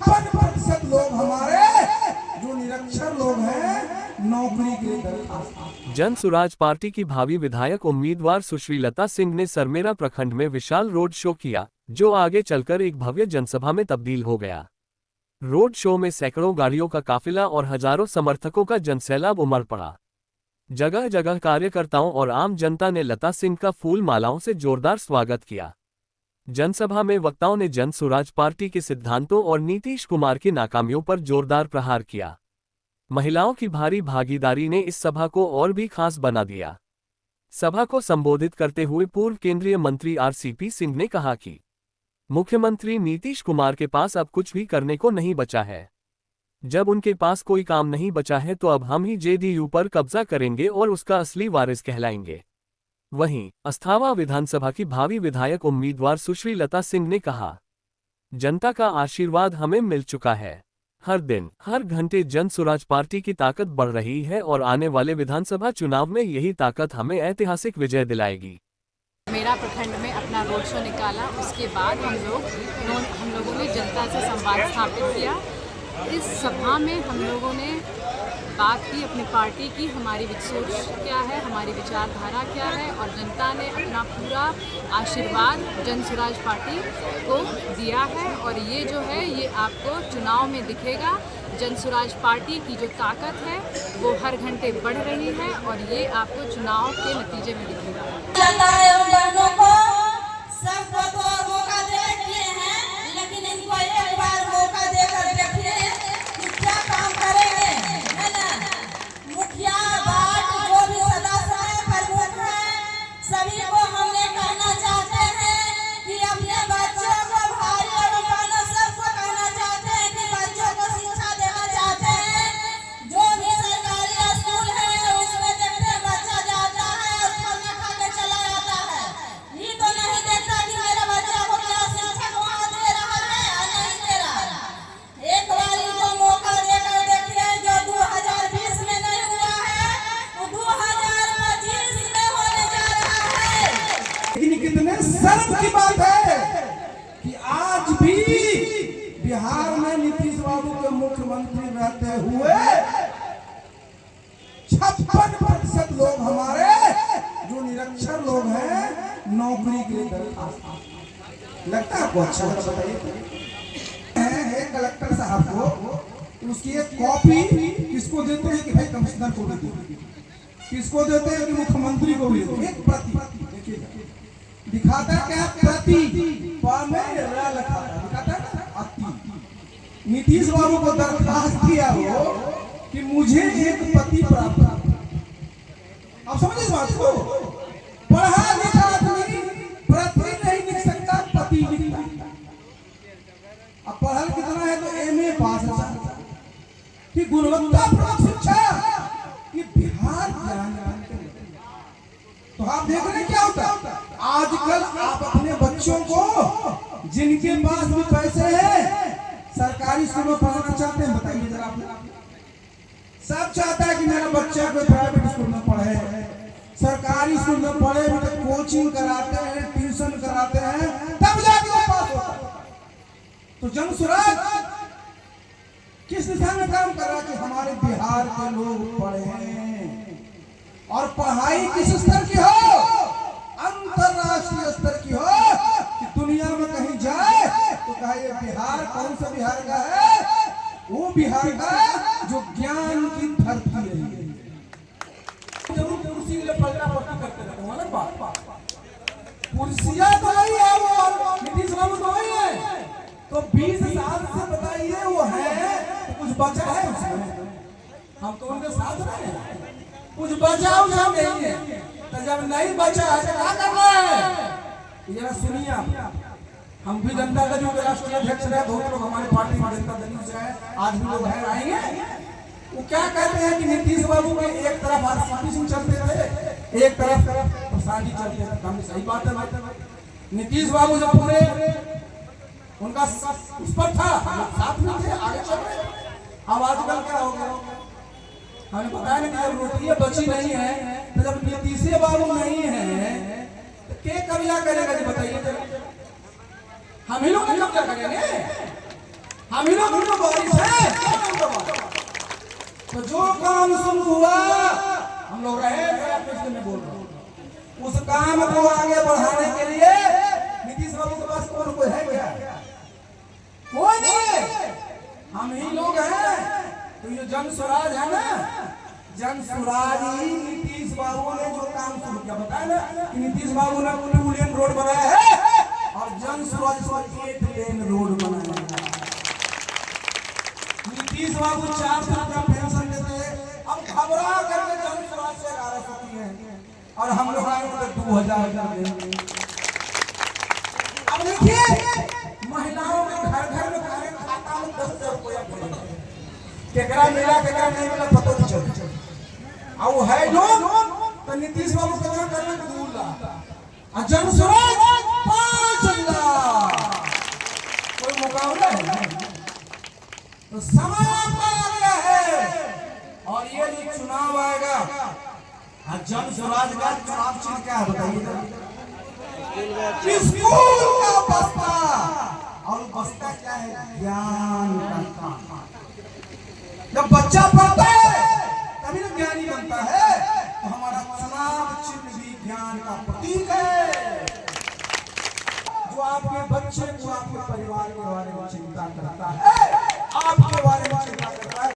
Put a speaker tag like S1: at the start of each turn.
S1: 56% लोग हमारे जो निरक्षर लोग हैं नौकरी के लिए दरखास्त।
S2: जन सुराज पार्टी की भावी विधायक उम्मीदवार सुश्री लता सिंह ने सरमेरा प्रखंड में विशाल रोड शो किया, जो आगे चलकर एक भव्य जनसभा में तब्दील हो गया। रोड शो में सैकड़ों गाड़ियों का काफिला और हजारों समर्थकों का जनसैलाब उमड़ पड़ा। जगह जगह कार्यकर्ताओं और आम जनता ने लता सिंह का फूल मालाओं से जोरदार स्वागत किया। जनसभा में वक्ताओं ने जन सुराज पार्टी के सिद्धांतों और नीतीश कुमार की नाकामियों पर जोरदार प्रहार किया। महिलाओं की भारी भागीदारी ने इस सभा को और भी खास बना दिया। सभा को संबोधित करते हुए पूर्व केंद्रीय मंत्री आरसीपी सिंह ने कहा कि मुख्यमंत्री नीतीश कुमार के पास अब कुछ भी करने को नहीं बचा है। जब उनके पास कोई काम नहीं बचा है तो अब हम ही जेडीयू पर कब्जा करेंगे और उसका असली वारिस कहलाएंगे। वहीं अस्थावा विधानसभा की भावी विधायक उम्मीदवार सुश्री लता सिंह ने कहा, जनता का आशीर्वाद हमें मिल चुका है। हर दिन हर घंटे जन सुराज पार्टी की ताकत बढ़ रही है और आने वाले विधानसभा चुनाव में यही ताकत हमें ऐतिहासिक विजय दिलाएगी।
S3: मेरा प्रखंड में अपना रोड शो निकाला, उसके बाद हम लोगों ने जनता से संवाद स्थापित किया। इस सभा में हम लोगों ने बात की अपनी पार्टी की, हमारी सोच क्या है, हमारी विचारधारा क्या है, और जनता ने अपना पूरा आशीर्वाद जन सुराज पार्टी को दिया है। और ये जो है ये आपको चुनाव में दिखेगा। जन सुराज पार्टी की जो ताकत है वो हर घंटे बढ़ रही है और ये आपको चुनाव के नतीजे में दिखेगा।
S1: कितने शर्म की बात है कि आज भी बिहार में नीतीश बाबू के मुख्यमंत्री रहते हुए 56% लोग हमारे जो निरक्षर लोग हैं नौकरी के लिए दरखास्त। लगता है आपको अच्छा? बताइए। कलेक्टर साहब को उसकी एक कॉपी किसको देते हैं कि भाई कमिश्नर को देते हैं, किसको देते हैं कि मुख्यमंत्री को भी देते हैं। एक प्रति दिखाता क्या प्रति नीतीश बाबू को दरखास्त किया हो कि मुझे एक पति प्राप्त। अब समझ इस बात को। पढ़ा लिखा आदमी पृथ्वी नहीं लिख सकता, पति लिखता। अब पढ़ल कितना है तो एमए पास है कि गुणवत्तापूर्ण शिक्षा ये बिहार ज्ञान। तो आप देख रहे हैं क्या होता है आजकल। आप अपने बच्चों को जिनके पास भी पैसे हैं सरकारी स्कूल में पढ़ाना चाहते हैं, बताइए जरा आप। सब चाहता है कि मेरा बच्चा कोई प्राइवेट स्कूल में पढ़े, सरकारी स्कूल में पढ़े, भी तो कोचिंग कराते हैं, ट्यूशन कराते हैं, तब जाके वो पास होता है। तो जन सुराज किस दिशा में काम कर रहा है कि हमारे बिहार के लोग पढ़े और पढ़ाई किस स्तर की हो, अंतरराष्ट्रीय स्तर की हो कि दुनिया में कहीं जाए तो कहे बिहार कौन सा बिहार का है, वो बिहार का जो ज्ञान की धरती है। जरूर कुर्सी के लिए पलटा पलटी करते रहते हो ना बात। कुर्सियां तो नहीं है, वो नीतीश बाबू तो नहीं है। तो 20 साल से बताइए वो है तो कुछ बचा है उसमें? हम तो उनके साथ रहे हैं, कुछ बचा उसा नहीं है। तो जब नहीं बचा है तो क्या करना है? जरा सुनिए आप। हम भी जनता का जो राष्ट्रीय अध्यक्ष रहे, बहुत लोग हमारे पार्टी में जनता दल से है, आज भी लोग हैं आएंगे। वो क्या कहते हैं कि नीतीश बाबू के एक तरफ आरसीपी सिंह चलते थे, एक तरफ प्रसाद जी चलते थे। हम सही बात है। नीतीश बाबू जब पूरे उनका उस पर था, साथ में थे, आगे चल रहे। अब आजकल क्या हो गया, हमें बताया ना कि जब रोटियां बची नहीं है तो जब नीतीश बाबू नहीं है तो के कब्जा करेगा? जी बताइए। हम ही लोग कब्जा करेंगे। हम ही लोग उनको बारिश है। तो जो काम शुरू हुआ हम लोग रहे थे, में बोल रहा हूं, उस काम को आगे बढ़ाने के लिए नीतीश बाबू के पास कौन कोई है क्या? कोई नहीं, हम ही लोग हैं। तो ये जन स्वराज है ना, जन स्वराज ही नीतीश बाबू ने जो काम शुरू किया, बताया ना कि नीतीश बाबू ने 2 लेन रोड बनाया है और जन स्वराज को 8 लेन रोड बनाया है। नीतीश बाबू 400 रुपया पेंशन देते हैं, अब घबरा करके जन स्वराज से 1100 की है और हम लोग आए तो 2000 देंगे। अब देखिए महिलाओं के घर घर में खाता में 10,000 रुपया केकरा मिला केकरा नहीं मिला पता नहीं चलता। अब वो है लोग तो नीतीश बाबू कितना करने को 2 लाख और जन स्वराज 5 लाख, कोई मुकाबला है? तो समय आ गया है और ये जो चुनाव आएगा और जन स्वराज का चुनाव चिन्ह क्या है बताइए? स्कूल का बस्ता, और बस्ता क्या है? ज्ञान का। जब बच्चा पढ़ता है तभी तो ज्ञानी बनता है। तो हमारा चुनाव चिन्ह भी ज्ञान का प्रतीक है, जो आपके बच्चे को आपके परिवार के बारे में चिंता करता है, आपके बारे में चिंता करता है।